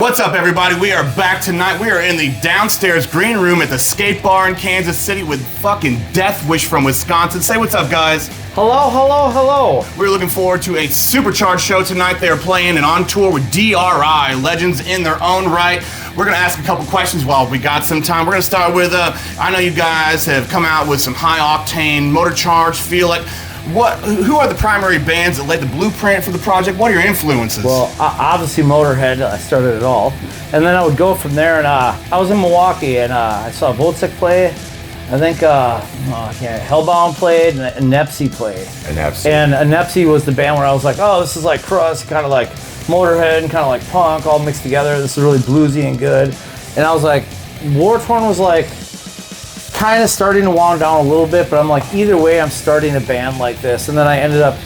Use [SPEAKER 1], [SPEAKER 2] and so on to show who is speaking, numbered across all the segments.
[SPEAKER 1] What's up, everybody? We are back tonight. We are in the downstairs green room at the skate bar in Kansas City with fucking Deathwish from Wisconsin. Say what's up, guys.
[SPEAKER 2] Hello, hello, hello.
[SPEAKER 1] We're looking forward to a supercharged show tonight. They are playing and on tour with D.R.I, legends in their own right. We're going to ask a couple questions while we got some time. We're going to start with, I know you guys have come out with some high-octane, motor-charged feel like. Who are the primary bands that laid the blueprint for the project? What are your influences?
[SPEAKER 2] Well, obviously Motörhead, I started it all. And then I would go from there, and I was in Milwaukee, and I saw Voltic play. I think Hellbound played, and Enepsy played.
[SPEAKER 3] Enepsy.
[SPEAKER 2] And Enepsy was the band where I was like, oh, this is like crust, kind of like Motörhead, and kind of like punk, all mixed together. This is really bluesy and good. And I was like, Wartorn was like, kind of starting to wound down a little bit, but I'm like, either way, I'm starting a band like this. And then I ended up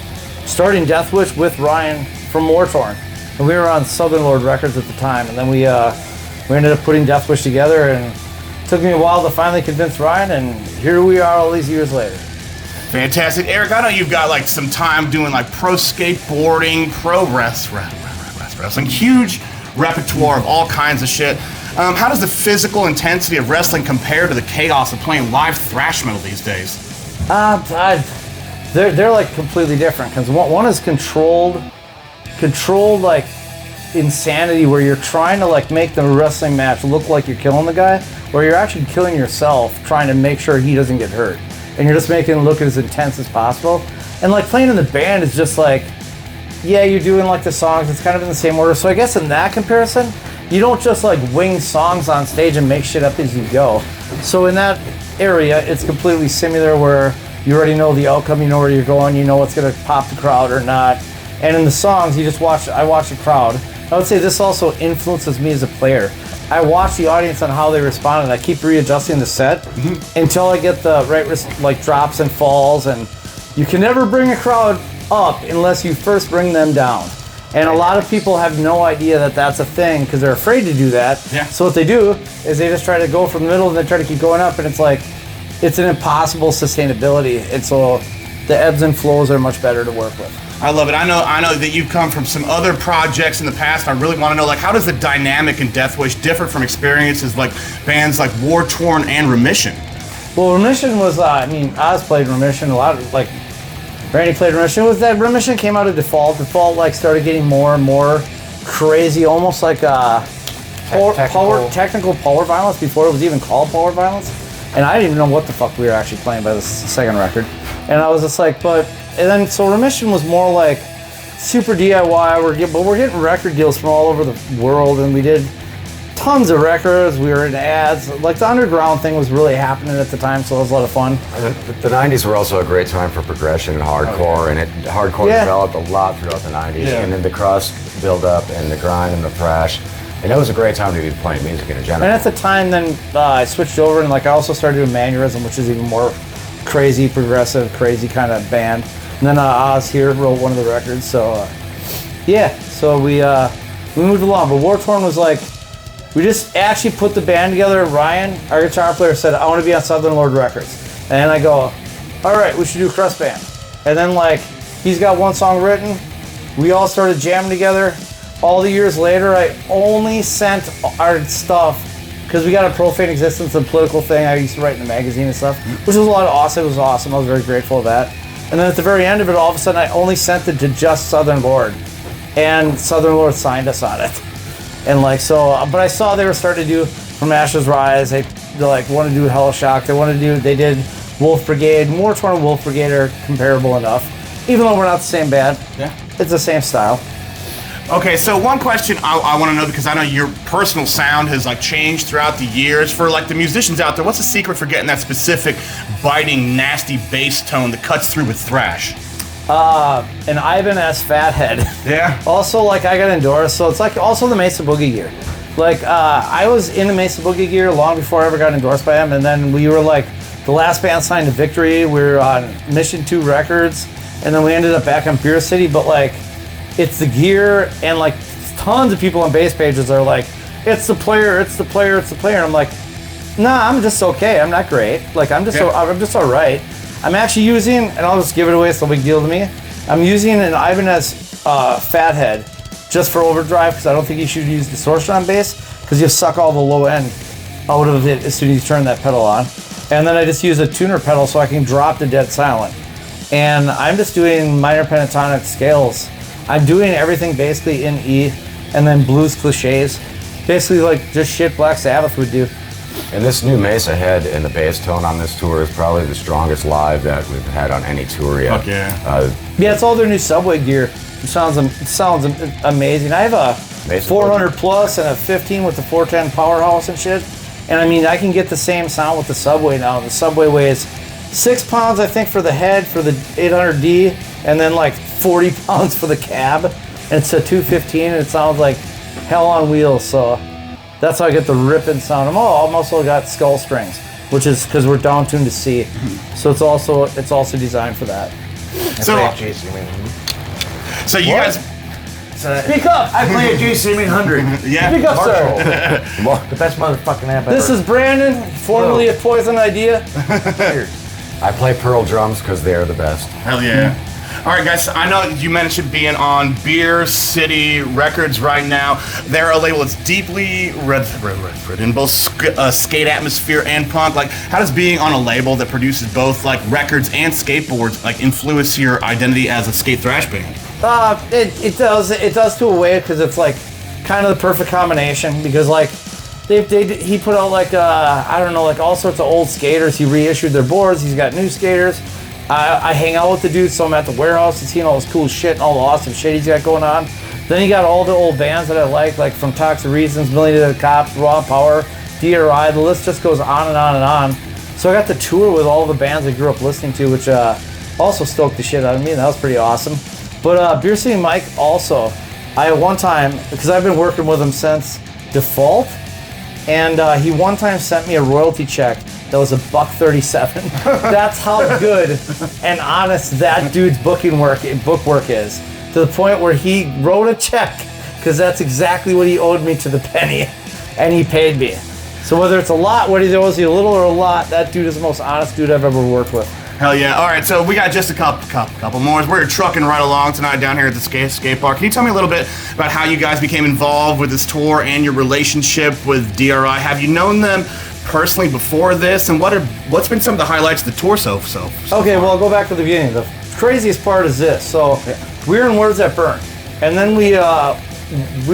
[SPEAKER 2] starting Deathwish with Ryan from Wartorn. And we were on Southern Lord Records at the time. And then we ended up putting Deathwish together, and it took me a while to finally convince Ryan, and here we are all these years later.
[SPEAKER 1] Fantastic. Eric, I know you've got like some time doing like pro skateboarding, pro wrestling, huge repertoire of all kinds of shit. How does the physical intensity of wrestling compare to the chaos of playing live thrash metal these days?
[SPEAKER 2] They're like completely different, because one is controlled like insanity, where you're trying to like make the wrestling match look like you're killing the guy, where you're actually killing yourself trying to make sure he doesn't get hurt, and you're just making it look as intense as possible. And like playing in the band is just like, yeah, you're doing like the songs, it's kind of in the same order. So I guess in that comparison, you don't just like wing songs on stage and make shit up as you go. So in that area, it's completely similar, where you already know the outcome, you know where you're going, you know what's gonna pop the crowd or not. And in the songs, I watch the crowd. I would say this also influences me as a player. I watch the audience on how they respond, and I keep readjusting the set until I get the right like drops and falls. And you can never bring a crowd up unless you first bring them down. And a lot of people have no idea that that's a thing, because they're afraid to do that.
[SPEAKER 1] Yeah.
[SPEAKER 2] So what they do is they just try to go from the middle and they try to keep going up, and it's like, it's an impossible sustainability. And so the ebbs and flows are much better to work with.
[SPEAKER 1] I love it. I know that you've come from some other projects in the past. I really want to know, like, how does the dynamic in Deathwish differ from experiences like bands like Wartorn and Remission?
[SPEAKER 2] Well, Remission was, Oz played Remission a lot, like, Randy played Remission. Was that Remission came out of Default. Default like started getting more and more crazy, almost like technical power violence before it was even called power violence. And I didn't even know what the fuck we were actually playing by the second record. And I was just like, and then so Remission was more like super DIY. But we're getting record deals from all over the world, and we did tons of records. We were in ads. Like the underground thing was really happening at the time, so it was a lot of fun.
[SPEAKER 3] The 90s were also a great time for progression and hardcore, and hardcore developed a lot throughout the 90s, and then the crust build up and the grind and the thrash. And it was a great time to be playing music in general.
[SPEAKER 2] And at the time, then I switched over, and like I also started doing Mannerism, which is even more crazy, progressive, crazy kind of band. And then Oz here wrote one of the records. So so we moved along. But Wartorn was like, we just actually put the band together. Ryan, our guitar player, said, I want to be on Southern Lord Records. And I go, all right, we should do a crust band. And then like, he's got one song written. We all started jamming together. All the years later, I only sent our stuff, because we got a Profane Existence, and political thing I used to write in the magazine and stuff, which was a lot of awesome. It was awesome. I was very grateful for that. And then at the very end of it, all of a sudden, I only sent it to just Southern Lord. And Southern Lord signed us on it. And like, so, but I saw they were starting to do From Ashes Rise. They like want to do Hell Shock. They did Wolf Brigade. Wartorn and Wolf Brigade are comparable enough. Even though we're not the same band.
[SPEAKER 1] Yeah.
[SPEAKER 2] It's the same style.
[SPEAKER 1] Okay, so one question I want to know, because I know your personal sound has like changed throughout the years. For like the musicians out there, what's the secret for getting that specific, biting, nasty bass tone that cuts through with thrash?
[SPEAKER 2] An Ibanez Fathead.
[SPEAKER 1] Yeah.
[SPEAKER 2] Also, like, I got endorsed, so it's like also the Mesa Boogie gear. Like, I was in the Mesa Boogie gear long before I ever got endorsed by him, and then we were like the last band signed to Victory. We were on Mission 2 Records, and then we ended up back on Beer City. But like, it's the gear, and like tons of people on bass pages are like, it's the player, it's the player, it's the player. And I'm like, nah, I'm just okay. I'm not great. Like, I'm just all right. I'm actually using, and I'll just give it away, it's no big deal to me. I'm using an Ibanez Fathead just for overdrive, because I don't think you should use distortion on bass, because you suck all the low end out of it as soon as you turn that pedal on. And then I just use a tuner pedal so I can drop to dead silent. And I'm just doing minor pentatonic scales. I'm doing everything basically in E, and then blues cliches. Basically like just shit Black Sabbath would do.
[SPEAKER 3] And this new Mesa head and the bass tone on this tour is probably the strongest live that we've had on any tour yet.
[SPEAKER 1] Fuck yeah.
[SPEAKER 2] Yeah, it's all their new Subway gear. It sounds amazing. I have a
[SPEAKER 3] Mesa
[SPEAKER 2] 400 plus and a 15 with the 410 powerhouse and shit. And I mean, I can get the same sound with the Subway now. The Subway weighs 6 pounds, I think, for the head, for the 800D, and then like 40 pounds for the cab. And it's a 215, and it sounds like hell on wheels. So that's how I get the ripping sound. I'm also got skull strings, which is because we're down tuned to C. So it's also designed for that.
[SPEAKER 1] So you guys
[SPEAKER 2] speak up.
[SPEAKER 4] I play a JC 100.
[SPEAKER 1] Yeah.
[SPEAKER 2] Speak up, sir.
[SPEAKER 4] The best motherfucking amp ever.
[SPEAKER 2] This is Brandon, formerly of Poison Idea.
[SPEAKER 3] I play Pearl drums because they are the best.
[SPEAKER 1] Hell yeah. All right, guys, I know you mentioned being on Beer City Records right now. They're a label that's deeply rooted in both skate atmosphere and punk. Like, how does being on a label that produces both like records and skateboards like influence your identity as a skate thrash band?
[SPEAKER 2] It does to a way, because it's like kind of the perfect combination, because like he put out like I don't know, like all sorts of old skaters. He reissued their boards. He's got new skaters. I hang out with the dude, so I'm at the warehouse and seeing all this cool shit and all the awesome shit he's got going on. Then he got all the old bands that I like from Toxic Reasons, Million of the Cops, Raw Power, D.R.I. The list just goes on and on and on. So I got to tour with all the bands I grew up listening to, which also stoked the shit out of me, and that was pretty awesome. But Beer City Mike also, I at one time, because I've been working with him since Default, and he one time sent me a royalty check that was $1.37. That's how good and honest that dude's book work is. To the point where he wrote a check, because that's exactly what he owed me to the penny, and he paid me. So whether it's a lot, whether he owes you a little or a lot, that dude is the most honest dude I've ever worked with.
[SPEAKER 1] Hell yeah. All right, so we got just a couple more. We're trucking right along tonight down here at the skate park. Can you tell me a little bit about how you guys became involved with this tour and your relationship with D.R.I? Have you known them personally before this, and what's been some of the highlights of the tour so
[SPEAKER 2] Okay,
[SPEAKER 1] far?
[SPEAKER 2] well, I'll go back to the beginning. The craziest part is this. So we were in Words That Burn, and then we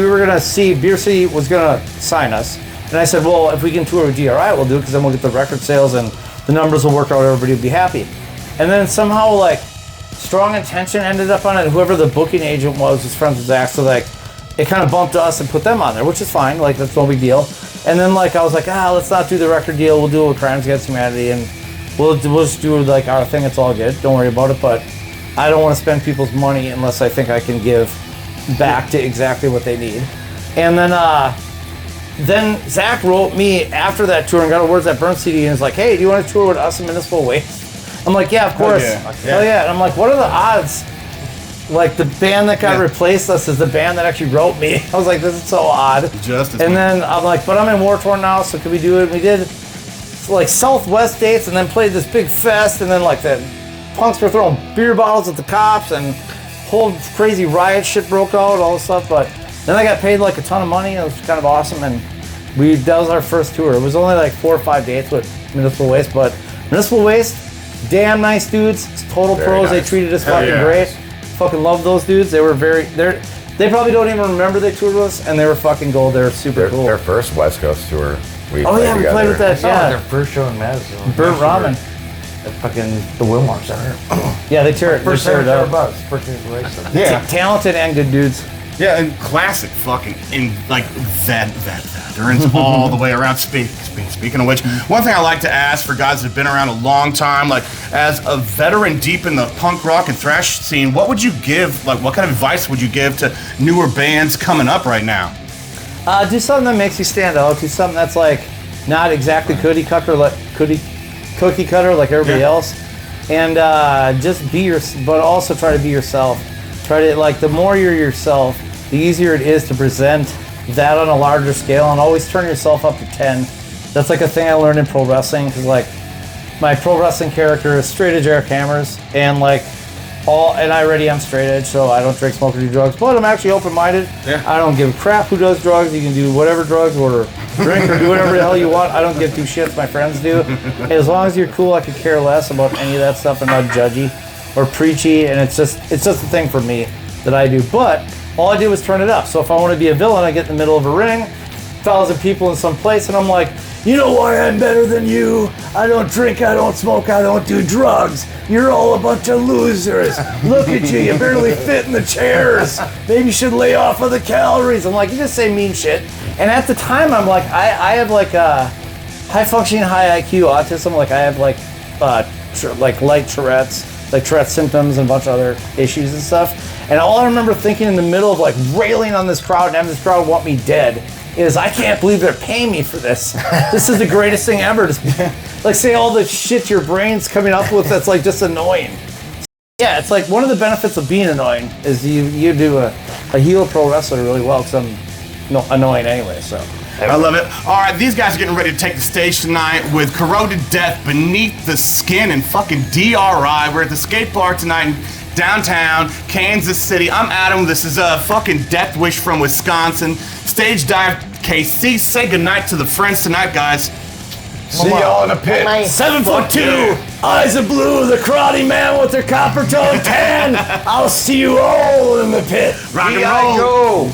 [SPEAKER 2] were gonna see, Beer City was gonna sign us, and I said, well, if we can tour with D.R.I, we'll do it, because then we'll get the record sales and the numbers will work out, everybody will be happy. And then somehow, like, Strong Intention ended up on it. Whoever the booking agent was friends with Zach, so like it kind of bumped us and put them on there, which is fine. Like, that's no big deal. And then like I was like, let's not do the record deal. We'll do it with Crimes Against Humanity, and we'll just do like our thing. It's all good. Don't worry about it. But I don't want to spend people's money unless I think I can give back to exactly what they need. And then Zach wrote me after that tour and got a Words That Burn CD, and was like, hey, do you want to tour with us in Municipal Waste? I'm like, yeah, of course. Hell yeah. And I'm like, what are the odds? Like, the band that got replaced us is the band that actually wrote me. I was like, this is so odd. And then I'm like, but I'm in Wartorn now, so can we do it? We did like Southwest dates, and then played this big fest, and then like the punks were throwing beer bottles at the cops, and whole crazy riot shit broke out, all this stuff. But then I got paid like a ton of money. It was kind of awesome, and that was our first tour. It was only like 4 or 5 dates with Municipal Waste, but Municipal Waste, damn nice dudes, total
[SPEAKER 3] Very
[SPEAKER 2] pros.
[SPEAKER 3] nice.
[SPEAKER 2] They treated us fucking great. Fucking love those dudes. They were they probably don't even remember they toured with us, and they were fucking gold. They were super cool.
[SPEAKER 3] Their first West Coast tour, we
[SPEAKER 2] we
[SPEAKER 3] played
[SPEAKER 2] played with that.
[SPEAKER 4] Their
[SPEAKER 2] Yeah,
[SPEAKER 4] first show in Madison.
[SPEAKER 2] Burnt Ramen.
[SPEAKER 4] At fucking the Wilmar Center.
[SPEAKER 2] Yeah, they tear it.
[SPEAKER 4] First
[SPEAKER 2] They tear it
[SPEAKER 4] ever
[SPEAKER 2] up.
[SPEAKER 4] bus. First inspiration.
[SPEAKER 1] Yeah.
[SPEAKER 2] Talented and good dudes.
[SPEAKER 1] Yeah, and classic fucking in like that. They're in all the way around. Speaking of which, one thing I like to ask for guys that have been around a long time, like as a veteran deep in the punk rock and thrash scene, what would you give? Like, what kind of advice would you give to newer bands coming up right now?
[SPEAKER 2] Do something that makes you stand out. Do something that's like not exactly cookie cutter like everybody else, and just be but also try to be yourself. Try to, like, the more you're yourself, the easier it is to present that on a larger scale, and always turn yourself up to 10. That's like a thing I learned in pro wrestling, because like my pro wrestling character is straight edge Eric Hammers, and like And I already am straight edge, so I don't drink, smoke, or do drugs. But I'm actually open-minded.
[SPEAKER 1] Yeah.
[SPEAKER 2] I don't give a crap who does drugs. You can do whatever drugs or drink or do whatever the hell you want. I don't give two shits. My friends do. As long as you're cool, I could care less about any of that stuff. I'm not judgy or preachy, and it's just a thing for me that I do. But all I do is turn it up. So if I want to be a villain, I get in the middle of a ring, 1,000 people in some place, and I'm like, you know why I'm better than you? I don't drink, I don't smoke, I don't do drugs. You're all a bunch of losers. Look at you barely fit in the chairs. Maybe you should lay off of the calories. I'm like, you just say mean shit. And at the time, I'm like, I have like a high functioning, high IQ autism. Like I have like light Tourette's, like Tourette symptoms and a bunch of other issues and stuff. And all I remember thinking in the middle of like railing on this crowd and having this crowd want me dead is I can't believe they're paying me for this. This is the greatest thing ever. Like say all the shit your brain's coming up with that's like just annoying. Yeah, it's like one of the benefits of being annoying is you do a heel pro wrestler really well because I'm annoying anyway, so.
[SPEAKER 1] I love it. All right, these guys are getting ready to take the stage tonight with Corroded Death, Beneath the Skin, and fucking D.R.I. We're at the skate park tonight in downtown Kansas City. I'm Adam. This is fucking Deathwish from Wisconsin. Stage dive KC. Say goodnight to the friends tonight, guys.
[SPEAKER 3] See y'all in the pit.
[SPEAKER 2] 7'2", eyes of blue, the karate man with their copper tongue tan. I'll see you all in the pit.
[SPEAKER 1] Rock and roll.